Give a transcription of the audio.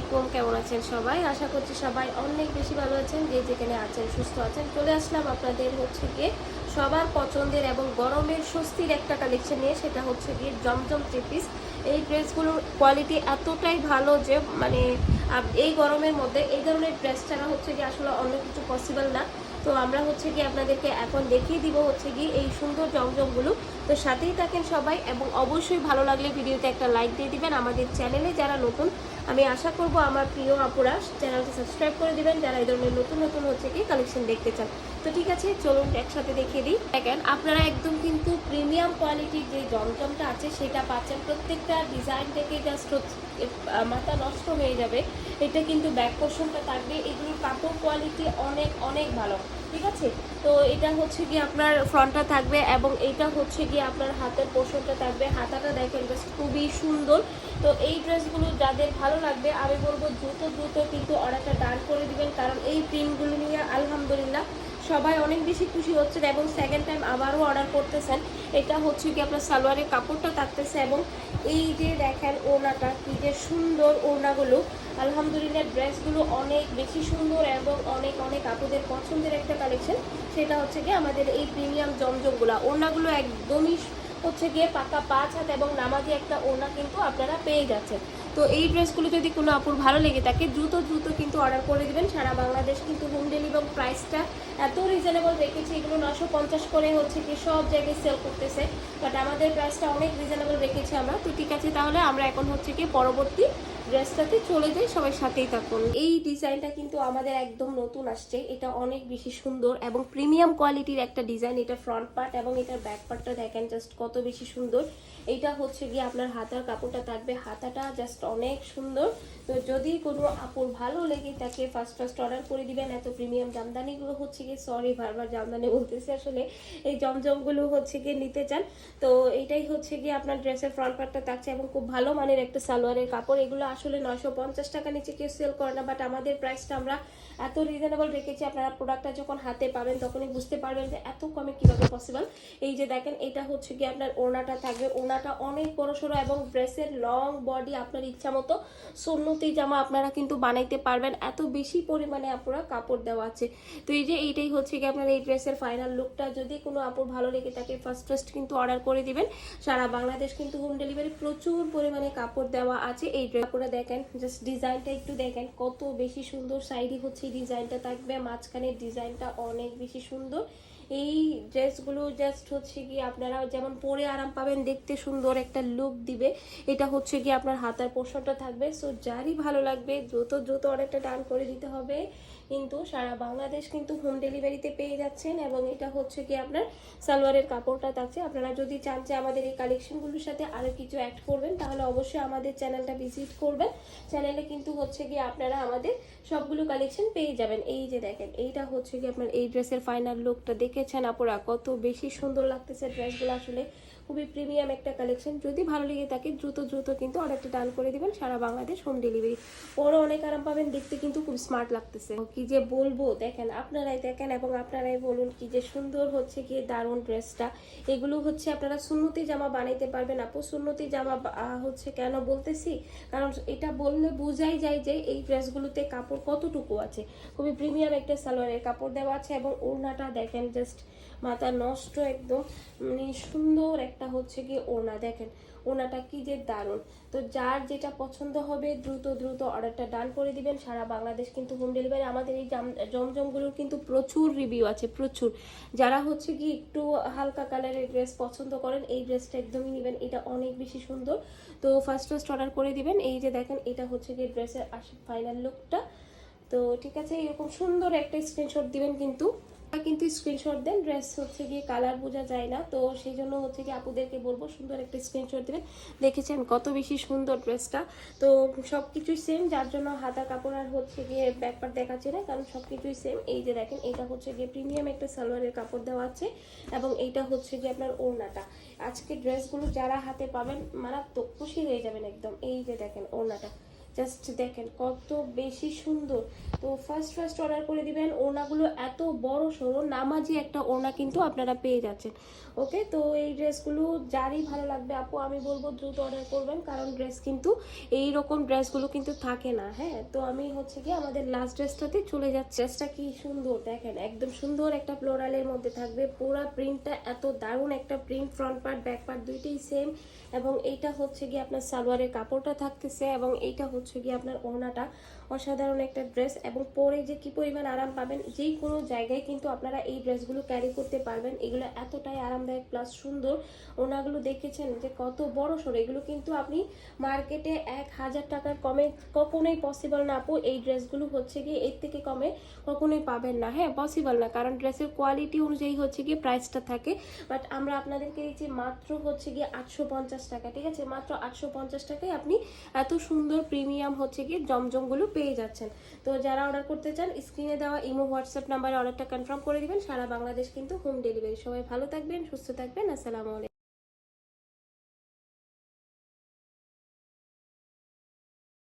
আলাইকুম, কেমন আছেন সবাই? আশা করছি সবাই অনেক বেশি ভালো আছেন, যে যেখানে আছেন সুস্থ আছেন। চলে আসলাম আপনাদের হচ্ছে গিয়ে সবার পছন্দের এবং গরমের স্বস্তির একটা কালেকশন নিয়ে, সেটা হচ্ছে গিয়ে জমজম থ্রি পিস। এই ড্রেসগুলোর কোয়ালিটি এতটাই ভালো যে মানে এই গরমের মধ্যে এই ধরনের ড্রেস ছাড়া হচ্ছে গিয়ে আসলে অন্য কিছু পসিবল না। তো আমরা হচ্ছে গিয়ে আপনাদেরকে এখন দেখিয়ে দিব হচ্ছে গিয়ে এই সুন্দর জমজমগুলো। তো সাথেই থাকেন সবাই, এবং অবশ্যই ভালো লাগলে ভিডিওতে একটা লাইক দিয়ে দিবেন। আমাদের চ্যানেলে যারা নতুন, আমি আশা করব আমার প্রিয় আপুরা চ্যানেলটি সাবস্ক্রাইব করে দিবেন, যারা এই ধরনের নতুন নতুন হচ্ছে কি কালেকশন দেখতে চান। তো ঠিক আছে, চলুন একসাথে দেখিয়ে দিই। দেখেন, আপনারা একদম কিন্তু প্রিমিয়াম কোয়ালিটির যে জমজমটা আছে সেটা পাচ্ছেন। প্রত্যেকটা ডিজাইন থেকে জাস্ট মাথা নষ্ট হয়ে যাবে। এটা কিন্তু ব্যাক পোর্শনটা থাকবে, এগুলোর কাপড় কোয়ালিটি অনেক অনেক ভালো, ঠিক আছে। তো এটা হচ্ছে গিয়ে আপনার ফ্রন্টটা থাকবে, এবং এইটা হচ্ছে গিয়ে আপনার হাতের পোর্শনটা থাকবে। হাতাটা দেখেন জাস্ট খুবই সুন্দর। তো এই ড্রেসগুলো যাদের ভালো লাগবে, আমি বলবো দ্রুত দ্রুত কিন্তু অর্ডারটা ডান করে দিবেন, কারণ এই প্রিন্টগুলো নিয়ে আলহামদুলিল্লাহ সবাই অনেক বেশি খুশি হচ্ছেন এবং সেকেন্ড টাইম আবারও অর্ডার করতেছেন। এটা হচ্ছে কি আপনার সালোয়ারের কাপড়টা থাকতেছে, এবং এই যে দেখেন ওড়নাটা কি যে সুন্দর। ওড়নাগুলো আলহামদুলিল্লাহ ড্রেসগুলো অনেক বেশি সুন্দর এবং অনেক অনেক আপুদের পছন্দের একটা কালেকশন। সেটা হচ্ছে গিয়ে আমাদের এই প্রিমিয়াম জমজমগুলো। ওড়নাগুলো একদমই হচ্ছে গিয়ে পাকা 5 হাত এবং নামাজি একটা ওড়না কিন্তু আপনারা পেয়ে যাচ্ছেন। তো এই ড্রেসগুলো যদি কোনো আপুর ভালো লেগে থাকে, দ্রুত দ্রুত কিন্তু অর্ডার করে দিবেন। সারা বাংলাদেশ কিন্তু হোম ডেলিভারি, এবং প্রাইসটা এত রিজনেবল রেখেছি। এগুলো 950 করে হচ্ছে কি সব জায়গায় সেল করতেছে, বাট আমাদের প্রাইসটা অনেক রিজনেবল রেখেছি আমরা। তো ঠিক আছে, তাহলে আমরা এখন হচ্ছে কি পরবর্তী ড্রেসটাতে চলে যাই, সবাই সাথেই থাকুন। এই ডিজাইনটা কিন্তু আমাদের একদম নতুন আসছে। এটা অনেক বেশি সুন্দর এবং প্রিমিয়াম কোয়ালিটির একটা ডিজাইন। এটা ফ্রন্ট পার্ট এবং এটার ব্যাক পার্টটা দেখেন জাস্ট কত বেশি সুন্দর। এটা হচ্ছে গিয়ে আপনার হাতার কাপড়টা থাকবে, হাতাটা জাস্ট অনেক সুন্দর। তো যদি কোনো আপুর ভালো লেগে থাকে, ফার্স্ট অর্ডার করে দিবেন। এত প্রিমিয়াম জামদানিগুলো হচ্ছে গিয়ে, সরি বারবার জামদানি বলতেছি, আসলে এই জমজমগুলো হচ্ছে গিয়ে নিতে চান। তো এইটাই হচ্ছে গিয়ে আপনার ড্রেসের ফ্রন্ট পার্টটা থাকছে, এবং খুব ভালো মানের একটা সালোয়ারের কাপড়। এগুলো আসলে 950 টাকা নিচে কেউ সেল করে না, বাট আমাদের প্রাইসটা আমরা এত রিজনেবল রেখেছি। আপনারা প্রোডাক্টটা যখন হাতে পাবেন তখনই বুঝতে পারবেন যে এত কমে কিভাবে পসিবল। এই যে দেখেন, এটা হচ্ছে গিয়ে আপনার ওড়নাটা থাকবে। ওড়নাটা অনেক বড় সড়ো এবং ড্রেসের লং বডি আপনার ইচ্ছা মতো সুন্নতি জামা আপনারা কিন্তু বানাইতে পারবেন, এত বেশি পরিমাণে আপনারা কাপড় দেওয়া আছে। তো এই যে এইটাই হচ্ছে কি আপনার এই ড্রেসের ফাইনাল লুকটা। যদি কোনো আপুর ভালো লেগে থাকে, ফার্স্ট কিন্তু অর্ডার করে দিবেন। সারা বাংলাদেশ কিন্তু হোম ডেলিভারি, প্রচুর পরিমাণে কাপড় দেওয়া আছে। এই ড্রেসগুলো দেখেন, জাস্ট ডিজাইনটা একটু দেখেন কত বেশি সুন্দর। সাইডে হচ্ছে ডিজাইনটা থাকবে, মাঝখানের ডিজাইনটা অনেক বেশি সুন্দর। এই ড্রেসগুলো জাস্ট হচ্ছে কি আপনারা যেমন পরে আরাম পাবেন, দেখতে সুন্দর একটা লুক দিবে। এটা হচ্ছে কি আপনার হাতার পোর্শনটা থাকবে। সো যারই ভালো লাগবে দ্রুত দ্রুত অর্ডারটা ডান করে দিতে হবে। কিন্তু সারা বাংলাদেশ কিন্তু হোম ডেলিভারিতে পেয়ে যাচ্ছেন, এবং এটা হচ্ছে কি আপনার সালোয়ারের কাপড়টা থাকছে। আপনারা যদি চান যে আমাদের এই কালেকশনগুলোর সাথে আরও কিছু অ্যাড করবেন, তাহলে অবশ্যই আমাদের চ্যানেলটা ভিজিট করবেন। চ্যানেলে কিন্তু হচ্ছে কি আপনারা আমাদের সবগুলো কালেকশন পেয়ে যাবেন। এই যে দেখেন, এইটা হচ্ছে কি আপনার এই ড্রেসের ফাইনাল লুকটা দেখেছেন আপুরা, কত বেশি সুন্দর লাগতেছে ড্রেসগুলো। আসলে খুবই প্রিমিয়াম একটা কালেকশন। যদি ভালো লেগে থাকে দ্রুত দ্রুত কিন্তু অর্ডারটা ডান করে দিবেন। সারা বাংলাদেশ হোম ডেলিভারি। পরে অনেক আরাম পাবেন, দেখতে কিন্তু খুব স্মার্ট লাগতেছে। কি যে বলবো, দেখেন আপনারাই দেখেন এবং আপনারাই বলুন কি যে সুন্দর হচ্ছে কি দারুণ ড্রেসটা। এগুলো হচ্ছে আপনারা সুন্নতি জামা বানাইতে পারবেন আপু। সুন্নতি জামা হচ্ছে কেন বলতেছি, কারণ এটা বললে বোঝাই যায় যে এই ড্রেসগুলোতে কাপড় কতটুকু আছে। খুবই প্রিমিয়াম একটা সালোয়ারের কাপড় দেওয়া আছে, এবং ওড়নাটা দেখেন জাস্ট মাথা নষ্ট একদম, মানে সুন্দর একটা হচ্ছে কি ওড়না। দেখেন ওড়নাটা কি যে দারুণ। তো যার যেটা পছন্দ হবে দ্রুত দ্রুত অর্ডারটা ডান করে দিবেন। সারা বাংলাদেশ কিন্তু হোম ডেলিভারি। আমাদের এই জমজমগুলোর কিন্তু প্রচুর রিভিউ আছে, প্রচুর। যারা হচ্ছে কি একটু হালকা কালারের ড্রেস পছন্দ করেন, এই ড্রেসটা একদমই নেবেন, এটা অনেক বেশি সুন্দর। তো ফার্স্ট অর্ডার করে দিবেন। এই যে দেখেন, এটা হচ্ছে কি ড্রেসের ফাইনাল লুকটা। তো ঠিক আছে, এরকম সুন্দর একটা স্ক্রিনশট দিবেন কিন্তু স্ক্রিনশট দেন। ড্রেস হচ্ছে গিয়ে কালার বোঝা যায় না, তো সেই জন্য হচ্ছে কি আপুদেরকে বলবো সুন্দর একটা স্ক্রিনশট দেবেন। দেখেছেন কত বেশি সুন্দর ড্রেসটা। তো সব কিছুই সেম, যার জন্য হাতার কাপড় আর হচ্ছে গিয়ে ব্যাকপার্ট দেখাচ্ছে না, কারণ সব কিছুই সেম। এই যে দেখেন, এটা হচ্ছে গিয়ে প্রিমিয়াম একটা সালোয়ারের কাপড় দেওয়া আছে, এবং এইটা হচ্ছে গিয়ে আপনার ওড়নাটা। আজকে ড্রেসগুলো যারা হাতে পাবেন মারাত্মক খুশি হয়ে যাবেন একদম। এই যে দেখেন ওড়নাটা, জাস্ট দেখেন কত বেশি সুন্দর। তো ফার্স্ট অর্ডার করে দিবেন। ওড়নাগুলো এত বড় সড়ো নামাজি একটা ওড়না কিন্তু আপনারা পেয়ে যাচ্ছেন। ওকে, তো এই ড্রেসগুলো যারই ভালো লাগবে আপু আমি বলবো দ্রুত অর্ডার করবেন, কারণ ড্রেস কিন্তু এই রকম ড্রেসগুলো কিন্তু থাকে না। হ্যাঁ, তো আমি হচ্ছে কি আমাদের লাস্ট ড্রেসটাতে চলে যাচ্ছি। ড্রেসটা কি সুন্দর দেখেন, একদম সুন্দর একটা ফ্লোরালের মধ্যে থাকবে। পুরা প্রিন্টটা এত দারুণ একটা print, front part back part দুইটাই সেম। এবং এইটা হচ্ছে কি আপনার সালোয়ারের কাপড়টা থাকতেছে, এবং এইটা হচ্ছে কি আপনার ওড়নাটা। অসাধারণ একটা ড্রেস, এবং পরে যে কি পরিমাণ আরাম পাবেন, যে কোনো জায়গায় কিন্তু আপনারা এই ড্রেসগুলো ক্যারি করতে পারবেন। এগুলো এতটাই আরামদায়ক প্লাস সুন্দর। ওনাগুলো দেখেছেন যে কত বড় সড়ো, এগুলো কিন্তু আপনি মার্কেটে 1000 টাকার কমে কখনোই পসিবল না আপু। এই ড্রেসগুলো হচ্ছে গিয়ে এর থেকে কমে কখনোই পাবেন না। হ্যাঁ, পসিবল না, কারণ ড্রেসের কোয়ালিটি অনুযায়ী হচ্ছে গিয়ে প্রাইসটা থাকে। বাট আমরা আপনাদেরকে দিচ্ছি মাত্র হচ্ছে গিয়ে 850 টাকা। ঠিক আছে, মাত্র 850 টাকায় আপনি এত সুন্দর প্রিমিয়াম হচ্ছে গিয়ে জমজমগুলো পেয়ে যাচ্ছেন। তো যারা অর্ডার করতে চান স্ক্রিনে দেওয়া ইমো হোয়াটসঅ্যাপ নাম্বারে অর্ডারটা কনফার্ম করে দিবেন। সারা বাংলাদেশ কিন্তু হোম ডেলিভারি। সবাই ভালো থাকবেন, সুস্থ থাকবেন। আসসালামু আলাইকুম।